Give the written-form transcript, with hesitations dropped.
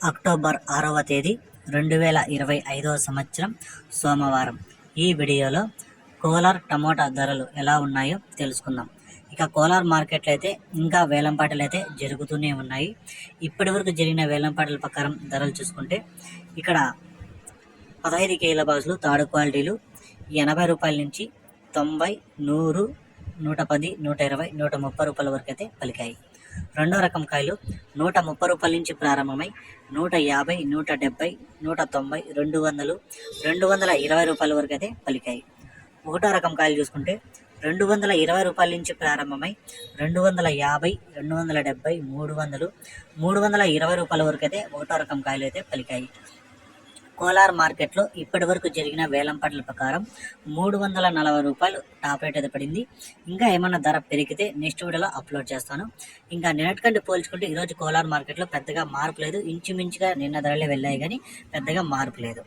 October 6వ తేదీ 2025వ సంవత్సరం సోమవారం. ఈ వీడియోలో కోలార్ టమోటా ధరలు ఎలా ఉన్నాయో తెలుసుకుందాం. ఇక కోలార్ మార్కెట్లో అయితే ఇంకా వేలంపాటలు అయితే జరుగుతూనే ఉన్నాయి. ఇప్పటి వరకు జరిగిన వేలంపాటల ప్రకారం ధరలు చూసుకుంటే ఇక్కడ 15 కేజీల బాక్సులు థర్డ్ క్వాలిటీలు 80 రూపాయల నుంచి 90, 100, 110, 120, 130 రూపాయల వరకు అయితే పలికాయి. రెండో రకం కాయలు 130 రూపాయల నుంచి ప్రారంభమై 150, 170, 190, 200, 220 రూపాయల వరకు అయితే పలికాయి. ఒకటో రకం కాయలు చూసుకుంటే 220 రూపాయల నుంచి ప్రారంభమై 250, 270, 300, 320 రూపాయల వరకు అయితే ఒకటో రకం కాయలు అయితే పలికాయి. కోలార్ మార్కెట్లో ఇప్పటి వరకు జరిగిన వేలంపాటల ప్రకారం 340 రూపాయలు టాప్ రేట్ అయితే పడింది. ఇంకా ఏమన్నా ధర పెరిగితే నెక్స్ట్ వీడియోలో అప్లోడ్ చేస్తాను. ఇంకా నిన్నటికంటే పోల్చుకుంటే ఈరోజు కోలార్ మార్కెట్లో పెద్దగా మార్పు లేదు. ఇంచుమించుగా నిన్న ధరలే వెళ్ళాయి కానీ పెద్దగా మార్పు లేదు.